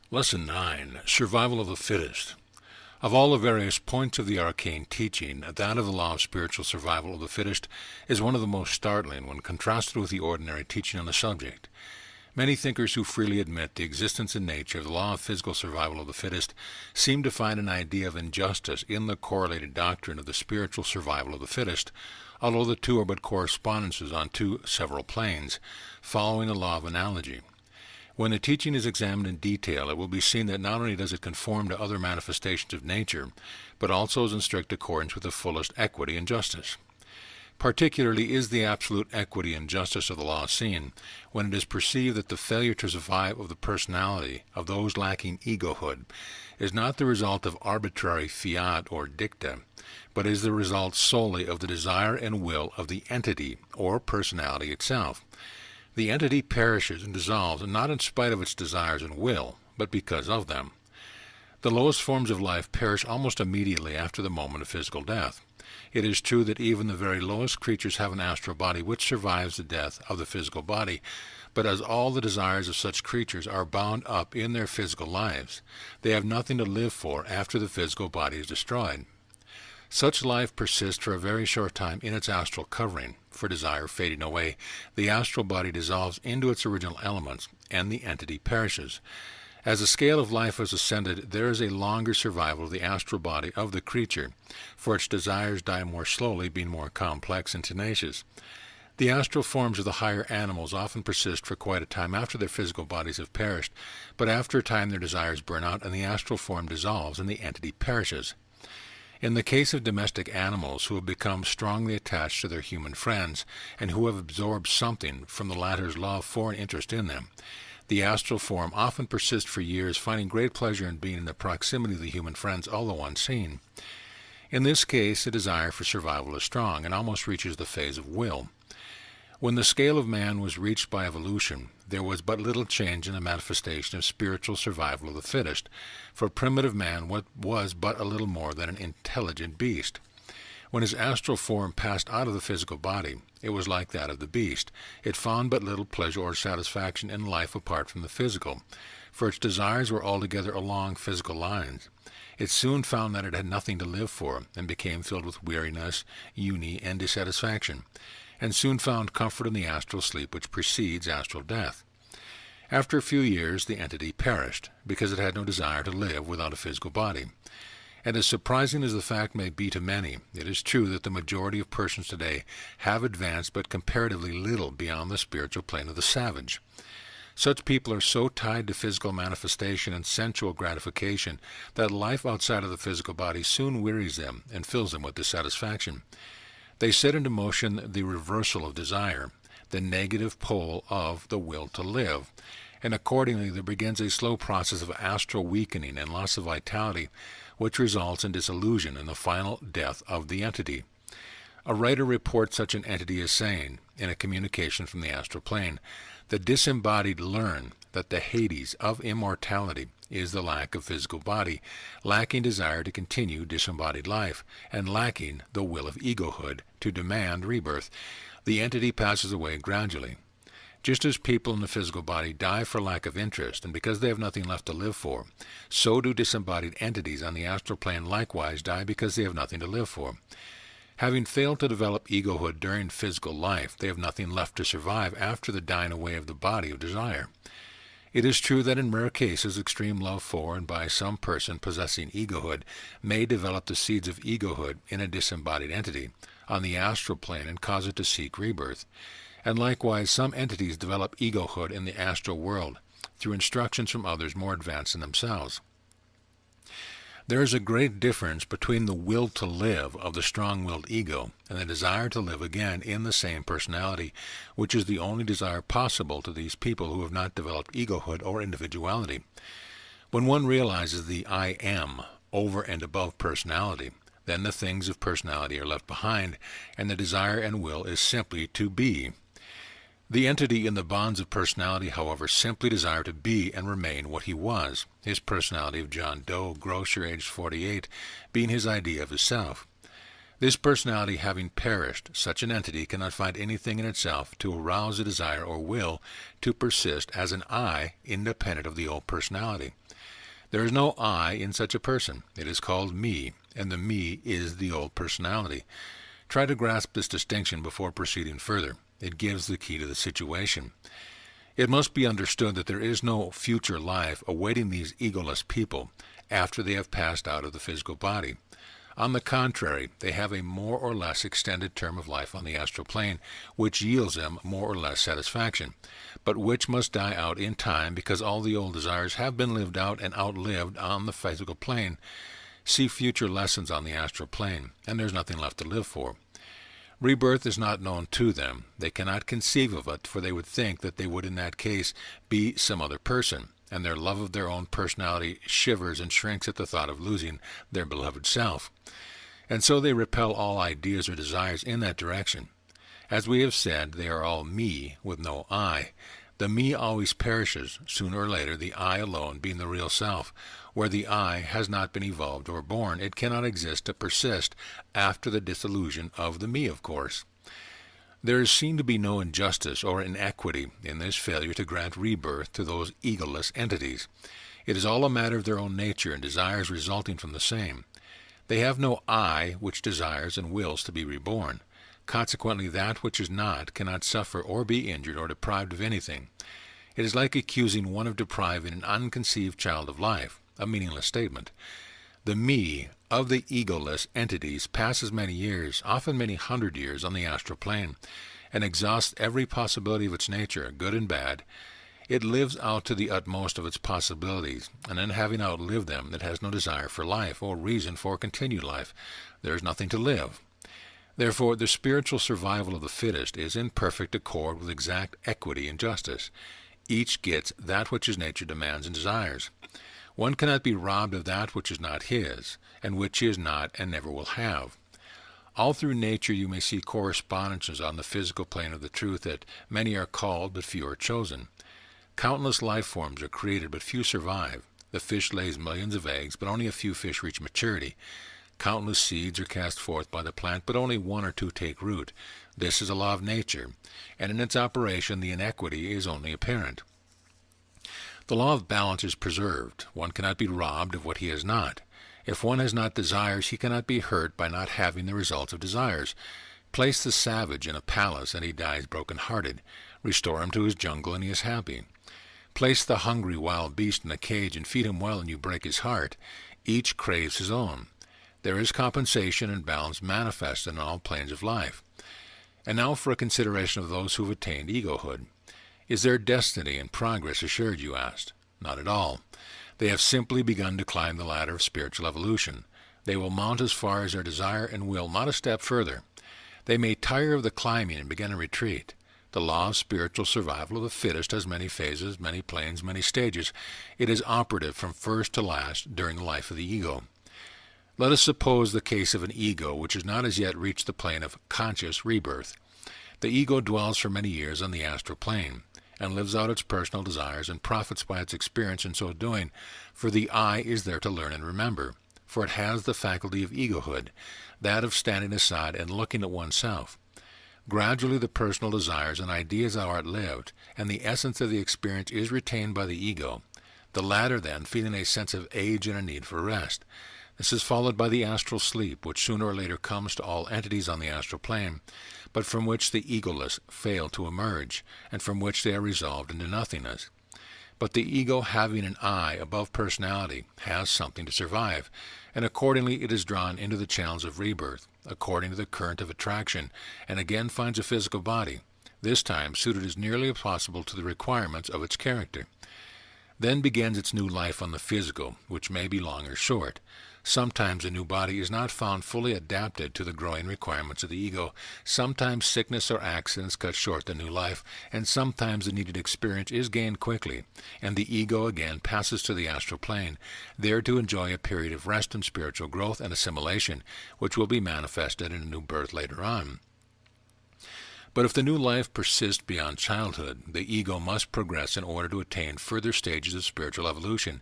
Lesson 9. Survival of the Fittest. Of all the various points of the Arcane teaching, that of the law of spiritual survival of the fittest is one of the most startling when contrasted with the ordinary teaching on the subject. Many thinkers who freely admit the existence and nature of the law of physical survival of the fittest seem to find an idea of injustice in the correlated doctrine of the spiritual survival of the fittest, although the two are but correspondences on two several planes, following a law of analogy. When the teaching is examined in detail, it will be seen that not only does it conform to other manifestations of nature, but also is in strict accordance with the fullest equity and justice. Particularly is the absolute equity and justice of the law seen when it is perceived that the failure to survive of the personality of those lacking egohood is not the result of arbitrary fiat or dicta, but is the result solely of the desire and will of the entity or personality itself. The entity perishes and dissolves, not in spite of its desires and will, but because of them. The lowest forms of life perish almost immediately after the moment of physical death. It is true that even the very lowest creatures have an astral body which survives the death of the physical body, but as all the desires of such creatures are bound up in their physical lives, they have nothing to live for after the physical body is destroyed. Such life persists for a very short time in its astral covering, for desire fading away, the astral body dissolves into its original elements, and the entity perishes. As the scale of life has ascended, there is a longer survival of the astral body of the creature, for its desires die more slowly, being more complex and tenacious. The astral forms of the higher animals often persist for quite a time after their physical bodies have perished, but after a time their desires burn out and the astral form dissolves and the entity perishes. In the case of domestic animals who have become strongly attached to their human friends and who have absorbed something from the latter's love for and interest in them, the astral form often persists for years, finding great pleasure in being in the proximity of the human friends, although unseen. In this case, the desire for survival is strong and almost reaches the phase of will. When the scale of man was reached by evolution, there was but little change in the manifestation of spiritual survival of the fittest, for primitive man was but a little more than an intelligent beast. When his astral form passed out of the physical body, it was like that of the beast. It found but little pleasure or satisfaction in life apart from the physical, for its desires were altogether along physical lines. It soon found that it had nothing to live for, and became filled with weariness, ennui, and dissatisfaction, and soon found comfort in the astral sleep which precedes astral death. After a few years the entity perished, because it had no desire to live without a physical body. And as surprising as the fact may be to many, it is true that the majority of persons today have advanced but comparatively little beyond the spiritual plane of the savage. Such people are so tied to physical manifestation and sensual gratification that life outside of the physical body soon wearies them and fills them with dissatisfaction. They set into motion the reversal of desire, the negative pole of the will to live, and accordingly there begins a slow process of astral weakening and loss of vitality, which results in dissolution and the final death of the entity. A writer reports such an entity as saying, in a communication from the astral plane, the disembodied learn that the Hades of immortality is the lack of physical body, lacking desire to continue disembodied life, and lacking the will of egohood to demand rebirth. The entity passes away gradually. Just as people in the physical body die for lack of interest and because they have nothing left to live for, so do disembodied entities on the astral plane likewise die because they have nothing to live for. Having failed to develop egohood during physical life, they have nothing left to survive after the dying away of the body of desire. It is true that in rare cases extreme love for and by some person possessing egohood may develop the seeds of egohood in a disembodied entity on the astral plane and cause it to seek rebirth. And likewise some entities develop egohood in the astral world through instructions from others more advanced than themselves. There is a great difference between the will to live of the strong-willed ego and the desire to live again in the same personality, which is the only desire possible to these people who have not developed egohood or individuality. When one realizes the I am over and above personality, then the things of personality are left behind, and the desire and will is simply to be. The entity in the bonds of personality, however, simply desire to be and remain what he was, his personality of John Doe, grocer, aged 48, being his idea of his self. This personality having perished, such an entity cannot find anything in itself to arouse a desire or will to persist as an I independent of the old personality. There is no I in such a person. It is called me, and the me is the old personality. Try to grasp this distinction before proceeding further. It gives the key to the situation. It must be understood that there is no future life awaiting these egoless people after they have passed out of the physical body. On the contrary, they have a more or less extended term of life on the astral plane, which yields them more or less satisfaction, but which must die out in time because all the old desires have been lived out and outlived on the physical plane. See future lessons on the astral plane, and there's nothing left to live for. Rebirth is not known to them. They cannot conceive of it, for they would think that they would in that case be some other person, and their love of their own personality shivers and shrinks at the thought of losing their beloved self. And so they repel all ideas or desires in that direction. As we have said, they are all me with no I. The me always perishes, sooner or later, the I alone being the real self. Where the I has not been evolved or born, it cannot exist to persist after the dissolution of the me, of course. There is seen to be no injustice or inequity in this failure to grant rebirth to those egoless entities. It is all a matter of their own nature and desires resulting from the same. They have no I which desires and wills to be reborn. Consequently, that which is not cannot suffer or be injured or deprived of anything. It is like accusing one of depriving an unconceived child of life, a meaningless statement. The me of the egoless entities passes many years, often many hundred years, on the astral plane, and exhausts every possibility of its nature, good and bad. It lives out to the utmost of its possibilities, and then having outlived them, it has no desire for life or reason for continued life. There is nothing to live. Therefore, the spiritual survival of the fittest is in perfect accord with exact equity and justice. Each gets that which his nature demands and desires. One cannot be robbed of that which is not his, and which he is not and never will have. All through nature you may see correspondences on the physical plane of the truth that many are called but few are chosen. Countless life forms are created, but few survive. The fish lays millions of eggs, but only a few fish reach maturity. Countless seeds are cast forth by the plant, but only one or two take root. This is a law of nature, and in its operation the inequity is only apparent. The law of balance is preserved. One cannot be robbed of what he has not. If one has not desires, he cannot be hurt by not having the results of desires. Place the savage in a palace, and he dies broken-hearted. Restore him to his jungle, and he is happy. Place the hungry wild beast in a cage and feed him well, and you break his heart. Each craves his own. There is compensation and balance manifested in all planes of life. And now for a consideration of those who have attained egohood. Is their destiny and progress assured, you asked? Not at all. They have simply begun to climb the ladder of spiritual evolution. They will mount as far as their desire and will, not a step further. They may tire of the climbing and begin a retreat. The law of spiritual survival of the fittest has many phases, many planes, many stages. It is operative from first to last during the life of the ego. Let us suppose the case of an ego which has not as yet reached the plane of conscious rebirth. The ego dwells for many years on the astral plane, and lives out its personal desires and profits by its experience in so doing, for the I is there to learn and remember, for it has the faculty of egohood, that of standing aside and looking at oneself. Gradually the personal desires and ideas are outlived, and the essence of the experience is retained by the ego, the latter then feeling a sense of age and a need for rest. This is followed by the astral sleep, which sooner or later comes to all entities on the astral plane, but from which the egoless fail to emerge, and from which they are resolved into nothingness. But the ego, having an I above personality, has something to survive, and accordingly it is drawn into the channels of rebirth, according to the current of attraction, and again finds a physical body, this time suited as nearly as possible to the requirements of its character. Then begins its new life on the physical, which may be long or short. Sometimes a new body is not found fully adapted to the growing requirements of the ego. Sometimes sickness or accidents cut short the new life, and sometimes the needed experience is gained quickly, and the ego again passes to the astral plane, there to enjoy a period of rest and spiritual growth and assimilation, which will be manifested in a new birth later on. But if the new life persists beyond childhood, the ego must progress in order to attain further stages of spiritual evolution.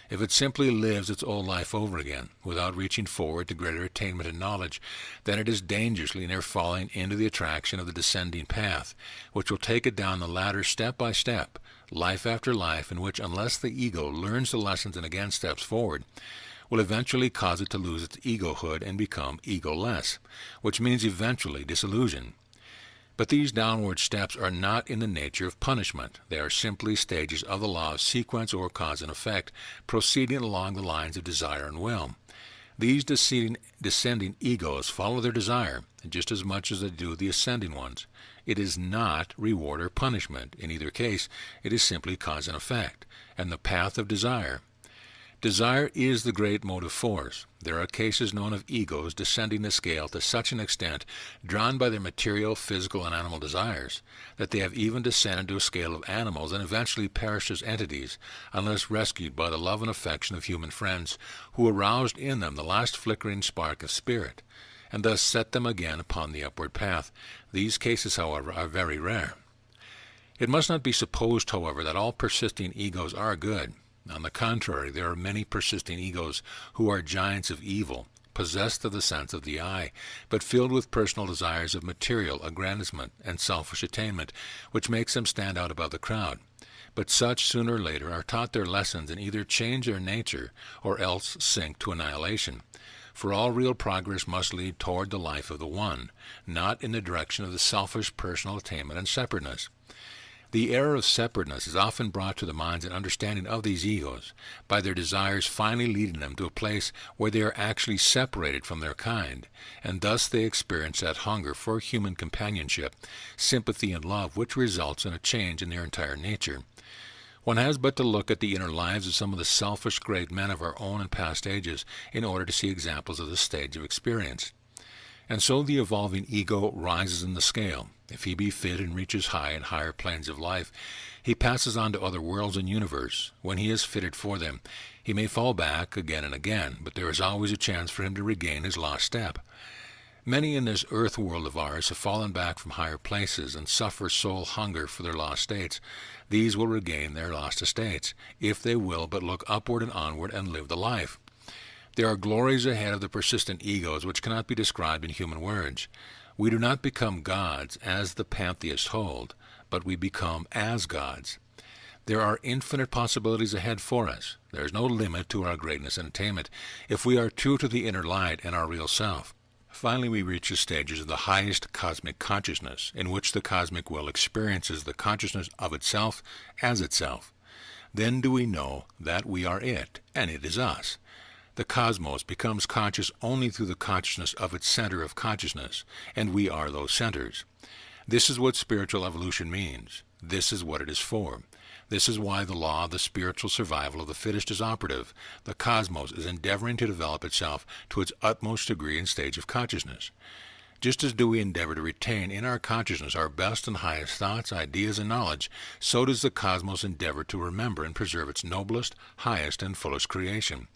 If it simply lives its old life over again, without reaching forward to greater attainment and knowledge, then it is dangerously near falling into the attraction of the descending path, which will take it down the ladder step by step, life after life, in which, unless the ego learns the lessons and again steps forward, will eventually cause it to lose its egohood and become egoless, which means eventually disillusion. But these downward steps are not in the nature of punishment. They are simply stages of the law of sequence or cause and effect, proceeding along the lines of desire and will. These descending egos follow their desire, just as much as they do the ascending ones. It is not reward or punishment. In either case, it is simply cause and effect, and the path of desire. Desire is the great motive force. There are cases known of egos descending the scale to such an extent, drawn by their material, physical, and animal desires, that they have even descended to a scale of animals and eventually perished as entities, unless rescued by the love and affection of human friends, who aroused in them the last flickering spark of spirit, and thus set them again upon the upward path. These cases, however, are very rare. It must not be supposed, however, that all persisting egos are good. On the contrary, there are many persisting egos who are giants of evil, possessed of the sense of the eye, but filled with personal desires of material aggrandizement and selfish attainment, which makes them stand out above the crowd. But such, sooner or later, are taught their lessons and either change their nature or else sink to annihilation. For all real progress must lead toward the life of the One, not in the direction of the selfish personal attainment and separateness. The error of separateness is often brought to the minds and understanding of these egos by their desires finally leading them to a place where they are actually separated from their kind, and thus they experience that hunger for human companionship, sympathy, and love which results in a change in their entire nature. One has but to look at the inner lives of some of the selfish great men of our own and past ages in order to see examples of this stage of experience. And so the evolving ego rises in the scale. If he be fit and reaches high and higher planes of life, he passes on to other worlds and universe. When he is fitted for them, he may fall back again and again, but there is always a chance for him to regain his lost step. Many in this earth world of ours have fallen back from higher places and suffer soul hunger for their lost states. These will regain their lost estates, if they will but look upward and onward and live the life. There are glories ahead of the persistent egos which cannot be described in human words. We do not become gods, as the pantheists hold, but we become as gods. There are infinite possibilities ahead for us. There is no limit to our greatness and attainment, if we are true to the inner light and our real self. Finally, we reach the stages of the highest cosmic consciousness, in which the cosmic will experiences the consciousness of itself as itself. Then do we know that we are it, and it is us. The cosmos becomes conscious only through the consciousness of its center of consciousness, and we are those centers. This is what spiritual evolution means. This is what it is for. This is why the law of the spiritual survival of the fittest is operative. The cosmos is endeavoring to develop itself to its utmost degree and stage of consciousness. Just as do we endeavor to retain in our consciousness our best and highest thoughts, ideas, and knowledge, so does the cosmos endeavor to remember and preserve its noblest, highest, and fullest creation.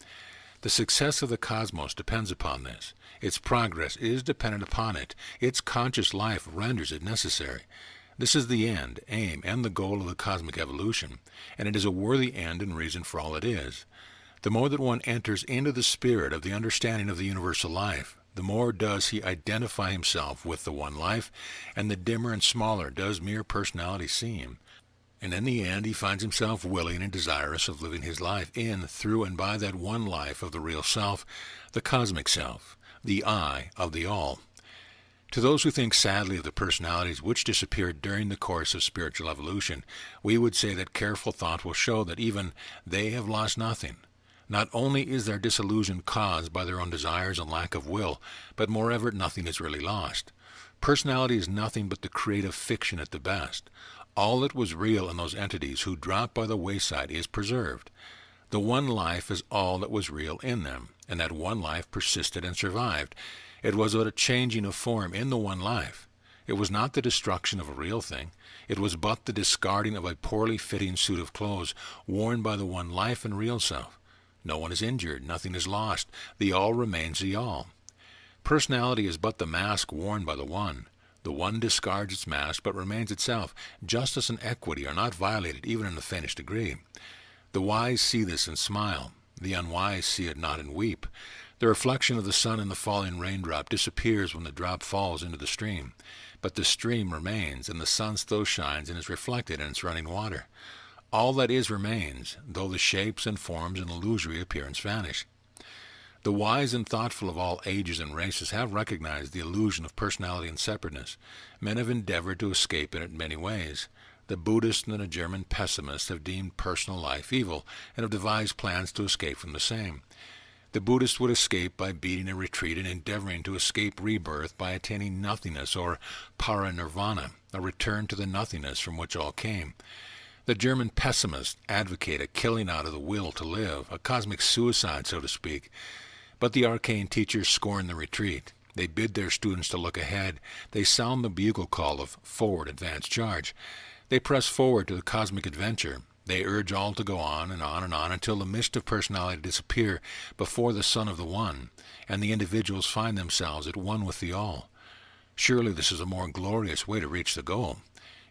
The success of the cosmos depends upon this. Its progress is dependent upon it. Its conscious life renders it necessary. This is the end, aim, and the goal of the cosmic evolution, and it is a worthy end and reason for all it is. The more that one enters into the spirit of the understanding of the universal life, the more does he identify himself with the one life, and the dimmer and smaller does mere personality seem. And in the end, he finds himself willing and desirous of living his life in, through, and by that one life of the real self, the cosmic self, the I of the all. To those who think sadly of the personalities which disappeared during the course of spiritual evolution, we would say that careful thought will show that even they have lost nothing. Not only is their disillusion caused by their own desires and lack of will, but moreover, nothing is really lost. Personality is nothing but the creative fiction at the best. All that was real in those entities who dropped by the wayside is preserved. The one life is all that was real in them, and that one life persisted and survived. It was but a changing of form in the one life. It was not the destruction of a real thing. It was but the discarding of a poorly fitting suit of clothes worn by the one life and real self. No one is injured, nothing is lost, the all remains the all. Personality is but the mask worn by the one. The one discards its mask but remains itself. Justice and equity are not violated even in the faintest degree. The wise see this and smile. The unwise see it not and weep. The reflection of the sun in the falling raindrop disappears when the drop falls into the stream. But the stream remains, and the sun still shines and is reflected in its running water. All that is remains, though the shapes and forms and illusory appearance vanish. The wise and thoughtful of all ages and races have recognized the illusion of personality and separateness. Men have endeavored to escape it in many ways. The Buddhist and the German pessimists have deemed personal life evil and have devised plans to escape from the same. The Buddhist would escape by beating a retreat and endeavoring to escape rebirth by attaining nothingness or parinirvana, a return to the nothingness from which all came. The German pessimists advocate a killing out of the will to live, a cosmic suicide, so to speak. But the Arcane teachers scorn the retreat. They bid their students to look ahead. They sound the bugle call of forward advance charge. They press forward to the cosmic adventure. They urge all to go on and on and on until the mist of personality disappear before the sun of the One, and the individuals find themselves at one with the All. Surely this is a more glorious way to reach the goal.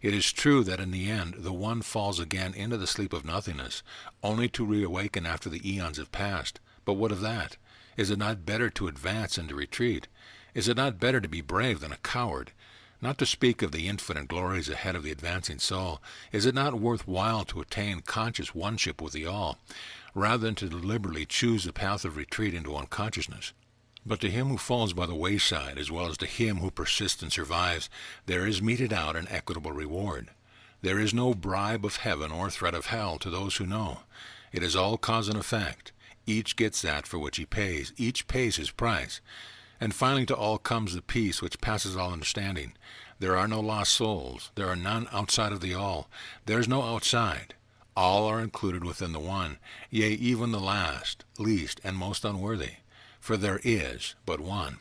It is true that in the end the One falls again into the sleep of nothingness, only to reawaken after the eons have passed. But what of that? Is it not better to advance than to retreat? Is it not better to be brave than a coward? Not to speak of the infinite glories ahead of the advancing soul, is it not worthwhile to attain conscious oneship with the All, rather than to deliberately choose the path of retreat into unconsciousness? But to him who falls by the wayside, as well as to him who persists and survives, there is meted out an equitable reward. There is no bribe of heaven or threat of hell to those who know. It is all cause and effect. Each gets that for which he pays. Each pays his price. And finally to all comes the peace which passes all understanding. There are no lost souls. There are none outside of the All. There is no outside. All are included within the One, yea, even the last, least, and most unworthy. For there is but one.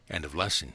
End of lesson.